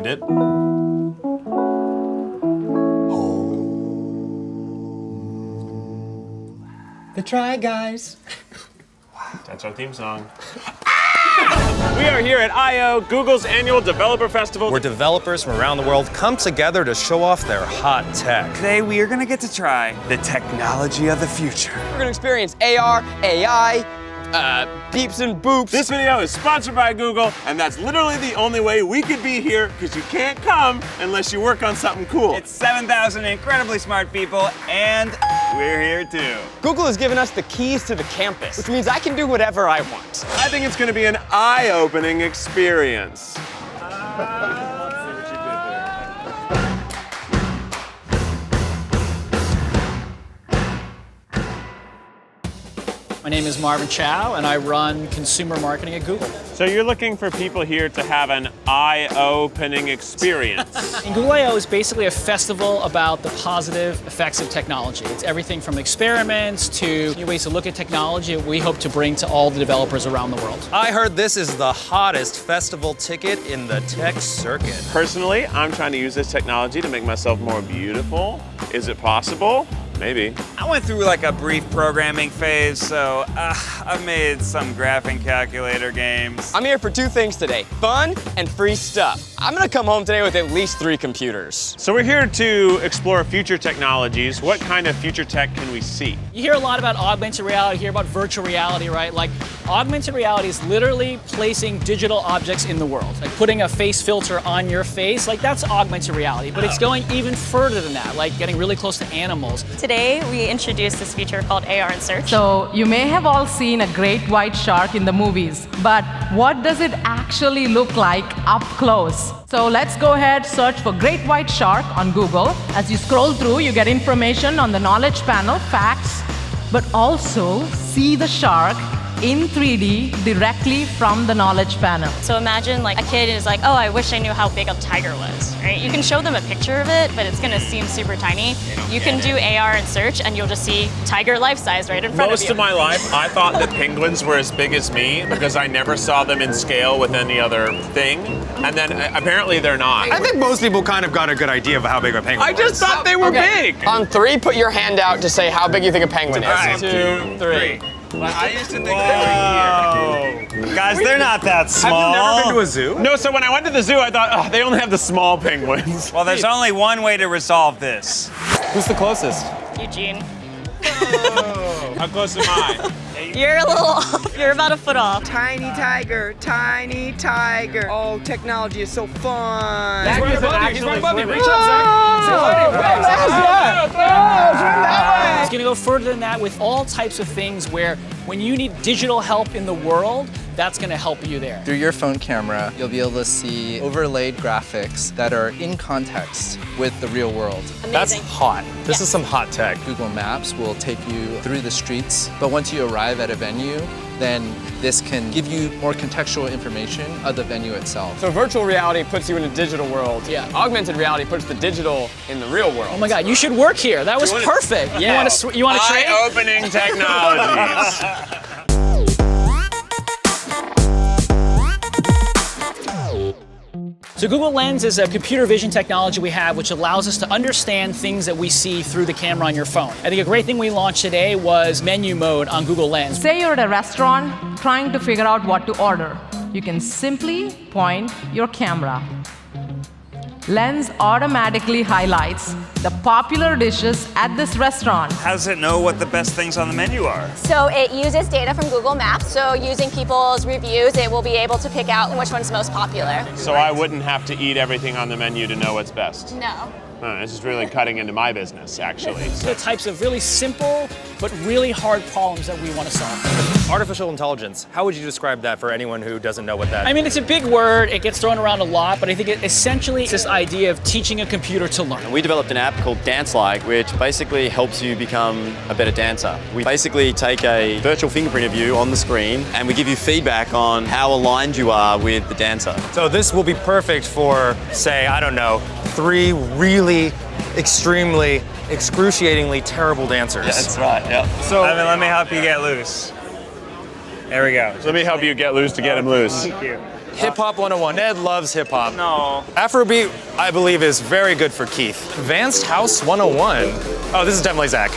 second it. The Try Guys. That's our theme song. We are here at I/O, Google's annual developer festival, where developers from around the world come together to show off their hot tech. Today we are going to get to try the technology of the future. We're going to experience AR, AI, beeps and boops. This video is sponsored by Google, and that's literally the only way we could be here, because you can't come unless you work on something cool. It's 7,000 incredibly smart people, and we're here too. Google has given us the keys to the campus, which means I can do whatever I want. I think it's going to be an eye-opening experience. My name is Marvin Chow, and I run consumer marketing at Google. So you're looking for people here to have an eye-opening experience. And Google I/O is basically a festival about the positive effects of technology. It's everything from experiments to new ways to look at technology we hope to bring to all the developers around the world. I heard this is the hottest festival ticket in the tech circuit. Personally, I'm trying to use this technology to make myself more beautiful. Is it possible? Maybe. I went through like a brief programming phase, so I've made some graphing calculator games. I'm here for two things today, fun and free stuff. I'm gonna come home today with at least 3 computers. So we're here to explore future technologies. What kind of future tech can we see? You hear a lot about augmented reality, you hear about virtual reality, right? Like, augmented reality is literally placing digital objects in the world. Like putting a face filter on your face, like that's augmented reality. But it's going even further than that, like getting really close to animals. Today, we introduced this feature called AR and Search. So you may have all seen a great white shark in the movies, but what does it actually look like up close? So let's go ahead, search for great white shark on Google. As you scroll through, you get information on the knowledge panel, facts, but also see the shark in 3D directly from the knowledge panel. So imagine like a kid is like, oh, I wish I knew how big a tiger was, right? You can show them a picture of it, but it's gonna seem super tiny. You can do AR and search and you'll just see tiger life size right in front of you. Most of my life, I thought that penguins were as big as me because I never saw them in scale with any other thing. And then apparently they're not. I think most people kind of got a good idea of how big a penguin I just thought they were big. On 3, put your hand out to say how big you think a penguin is. Right. 2, 3. I used to think they were here. Guys, they're not that small. Have you never been to a zoo? No, so when I went to the zoo, I thought, oh, they only have the small penguins. Well, there's only one way to resolve this. Who's the closest? Eugene. How close am I? You're a little off. You're about a foot off. Tiny tiger, tiny tiger. Oh, technology is so fun. He's right above you. Reach up, It's going to go further than that with all types of things where when you need digital help in the world, that's going to help you there. Through your phone camera, you'll be able to see overlaid graphics that are in context with the real world. Amazing. That's hot. This is some hot tech. Google Maps will take you through the streets, but once you arrive at a venue, then this can give you more contextual information of the venue itself. So virtual reality puts you in a digital world. Yeah. Augmented reality puts the digital in the real world. Oh my God, you should work here. That was perfect. Yeah. You want to trade? Eye-opening technologies. So Google Lens is a computer vision technology we have which allows us to understand things that we see through the camera on your phone. I think a great thing we launched today was menu mode on Google Lens. Say you're at a restaurant trying to figure out what to order. You can simply point your camera. Lens automatically highlights the popular dishes at this restaurant. How does it know what the best things on the menu are? So it uses data from Google Maps. So using people's reviews, it will be able to pick out which one's most popular. So I wouldn't have to eat everything on the menu to know what's best. No. This is really cutting into my business, actually. The types of really simple but really hard problems that we want to solve. Artificial intelligence, how would you describe that for anyone who doesn't know what that is? I mean, it's a big word. It gets thrown around a lot, but I think essentially it's this idea of teaching a computer to learn. We developed an app called Dance Like, which basically helps you become a better dancer. We basically take a virtual fingerprint of you on the screen and we give you feedback on how aligned you are with the dancer. So this will be perfect for, say, I don't know, 3 really extremely, excruciatingly terrible dancers. Yeah, that's right, yeah. So let me help you get loose. There we go. Let me help you get loose to get him loose. Thank you. Hip Hop 101. Ned loves hip hop. No. Afrobeat, I believe, is very good for Keith. Advanced House 101. Oh, this is definitely Zach.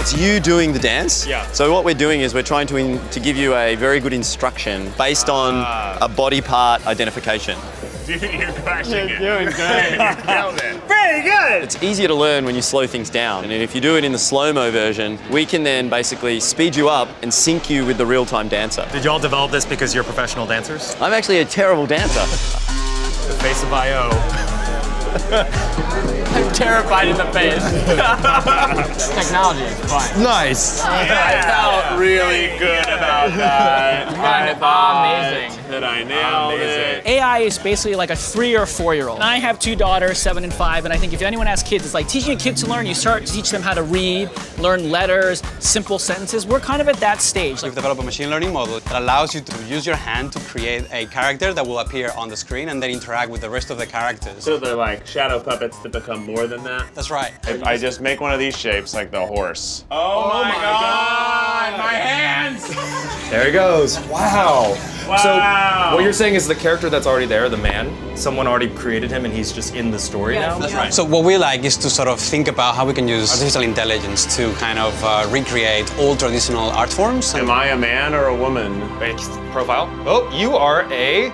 It's you doing the dance. Yeah. So what we're doing is we're trying to give you a very good instruction based on a body part identification. You're crushing it. Doing good. Nailed it. Pretty good. It's easier to learn when you slow things down. And if you do it in the slow-mo version, we can then basically speed you up and sync you with the real-time dancer. Did y'all develop this because you're professional dancers? I'm actually a terrible dancer. The face of I.O. I'm terrified in the face. Technology is fun. Nice. I felt really good about that. I thought Amazing. that I nailed it. AI is basically like a 3 or 4-year-old. I have 2 daughters, 7 and 5, and I think if anyone has kids, it's like teaching a kid to learn. You start to teach them how to read, learn letters, simple sentences. We're kind of at that stage. We've developed a machine learning model that allows you to use your hand to create a character that will appear on the screen and then interact with the rest of the characters. So they're like shadow puppets that become more than that? That's right. If I just make one of these shapes like the horse. Oh my God! My hands! There he goes. Wow. Wow. So what you're saying is the character that's already there, the man, someone already created him and he's just in the story now? That's right. So what we like is to sort of think about how we can use artificial intelligence to kind of recreate old traditional art forms. Am I a man or a woman? Wait, profile. Oh, you are a...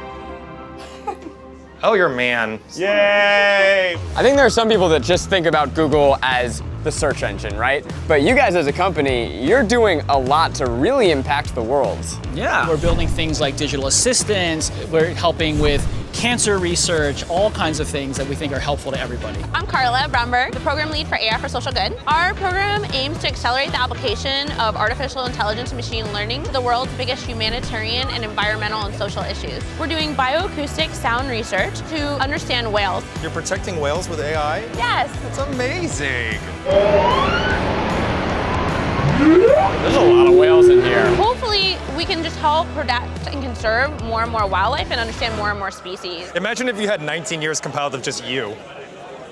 Oh, you're a man. Yay! I think there are some people that just think about Google as the search engine, right? But you guys as a company, you're doing a lot to really impact the world. Yeah. We're building things like digital assistants. We're helping with cancer research, all kinds of things that we think are helpful to everybody. I'm Carla Bromberg, the program lead for AI for Social Good. Our program aims to accelerate the application of artificial intelligence and machine learning to the world's biggest humanitarian and environmental and social issues. We're doing bioacoustic sound research to understand whales. You're protecting whales with AI? Yes. That's amazing. There's a lot of whales in here. Hopefully, we can just help protect and conserve more and more wildlife and understand more and more species. Imagine if you had 19 years compiled of just you.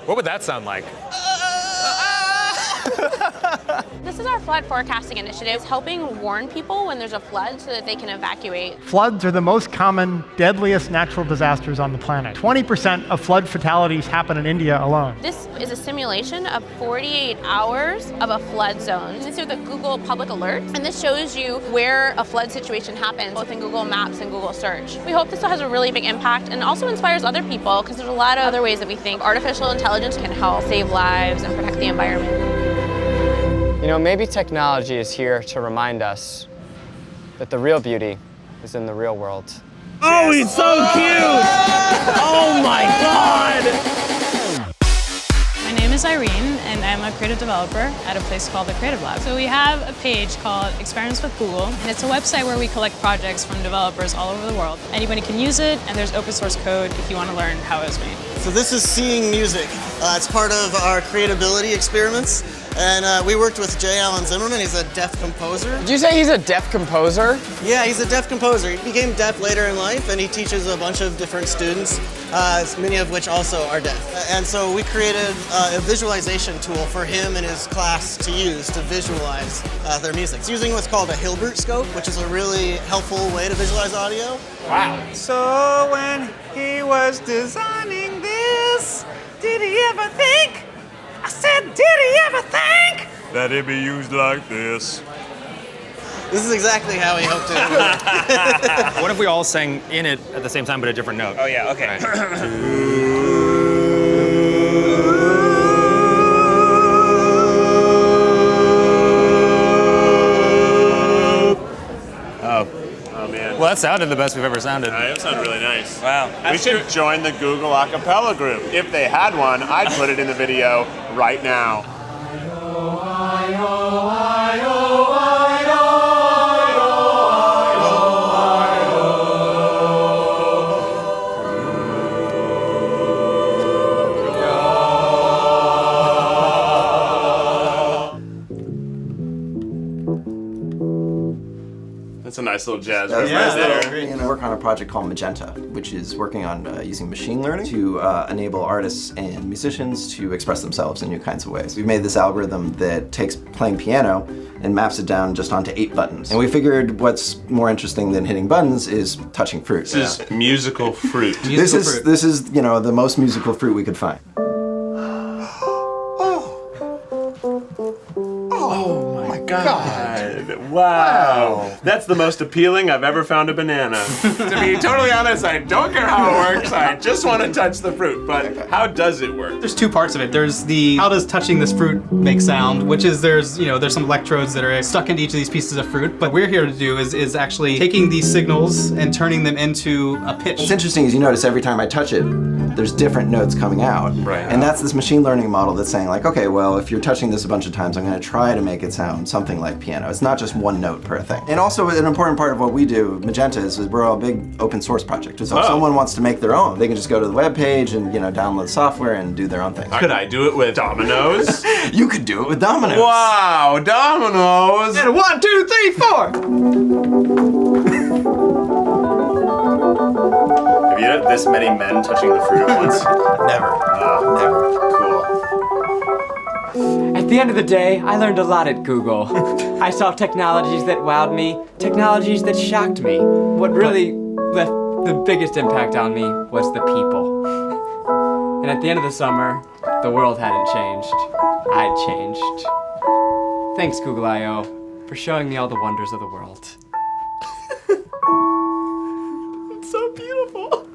What would that sound like? This is our flood forecasting initiative. It's helping warn people when there's a flood so that they can evacuate. Floods are the most common, deadliest natural disasters on the planet. 20% of flood fatalities happen in India alone. This is a simulation of 48 hours of a flood zone. This is through the Google Public Alerts, and this shows you where a flood situation happens, both in Google Maps and Google Search. We hope this has a really big impact and also inspires other people, because there's a lot of other ways that we think artificial intelligence can help save lives and protect the environment. You know, maybe technology is here to remind us that the real beauty is in the real world. Oh, he's so cute! Oh my God! My name is Irene, and I'm a creative developer at a place called the Creative Lab. So we have a page called Experiments with Google, and it's a website where we collect projects from developers all over the world. Anybody can use it, and there's open source code if you want to learn how it was made. So this is Seeing Music. It's part of our creatability experiments. And we worked with J. Allen Zimmerman. He's a deaf composer. Did you say he's a deaf composer? Yeah, he's a deaf composer. He became deaf later in life, and he teaches a bunch of different students, many of which also are deaf. And so we created a visualization tool for him and his class to use to visualize their music. It's using what's called a Hilbert scope, which is a really helpful way to visualize audio. Wow. So when he was designing this, did he ever think? I said, did he ever think that it be used like this? This is exactly how he hoped it would. What if we all sang in it at the same time but a different note? Oh yeah, okay. Oh man. Well, that sounded the best we've ever sounded. That sounded really nice. Wow. We should join the Google Acapella group. If they had one, I'd put it in the video right now. That's a nice little jazz That was riff nice right there. there. And I work on a project called Magenta, which is working on using machine learning to enable artists and musicians to express themselves in new kinds of ways. We've made this algorithm that takes playing piano and maps it down just onto 8 buttons. And we figured what's more interesting than hitting buttons is touching fruit. This is musical fruit. This is, you know, the most musical fruit we could find. Oh my God. Wow. That's the most appealing I've ever found a banana. To be totally honest, I don't care how it works. I just want to touch the fruit. But how does it work? There's 2 parts of it. There's the how does touching this fruit make sound, which is there's some electrodes that are stuck into each of these pieces of fruit. But what we're here to do is actually taking these signals and turning them into a pitch. What's interesting is you notice every time I touch it, there's different notes coming out. Right. And that's this machine learning model that's saying like, okay, well, if you're touching this a bunch of times, I'm going to try to make it sound something like piano. It's not just one note per thing. And also an important part of what we do, Magenta, is we're a big open source project. So if someone wants to make their own, they can just go to the web page and download the software and do their own thing. Could I do it with dominoes? You could do it with dominoes. Wow, dominoes! And 1, 2, 3, 4. Have you had this many men touching the fruit at once? Never. Never. Cool. At the end of the day, I learned a lot at Google. I saw technologies that wowed me, technologies that shocked me. What really left the biggest impact on me was the people. And at the end of the summer, the world hadn't changed. I'd changed. Thanks, Google I.O., for showing me all the wonders of the world. It's so beautiful.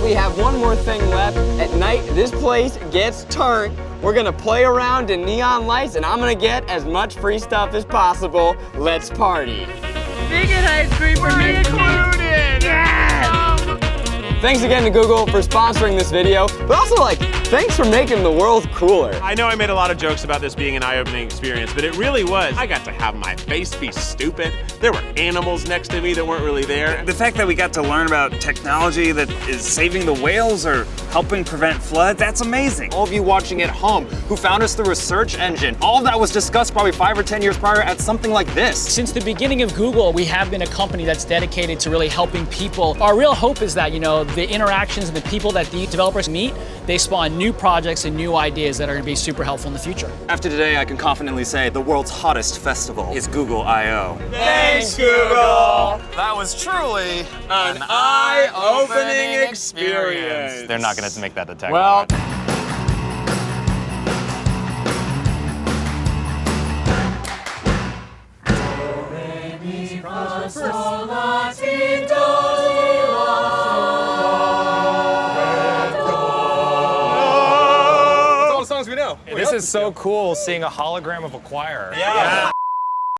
We have one more thing left. At night, this place gets turned. We're gonna play around in neon lights, and I'm gonna get as much free stuff as possible. Let's party. Vegan ice cream for me included! Yes! Thanks again to Google for sponsoring this video, but also thanks for making the world cooler. I know I made a lot of jokes about this being an eye-opening experience, but it really was. I got to have my face be stupid. There were animals next to me that weren't really there. The fact that we got to learn about technology that is saving the whales or helping prevent floods, that's amazing. All of you watching at home who found us through a search engine, all of that was discussed probably 5 or 10 years prior at something like this. Since the beginning of Google, we have been a company that's dedicated to really helping people. Our real hope is that, the interactions and the people that the developers meet, they spawn new projects and new ideas that are going to be super helpful in the future. After today, I can confidently say the world's hottest festival is Google I.O. Thanks, Google! That was truly an eye-opening experience. They're not going to make that the tagline. Well, This is so cool seeing a hologram of a choir. Yeah.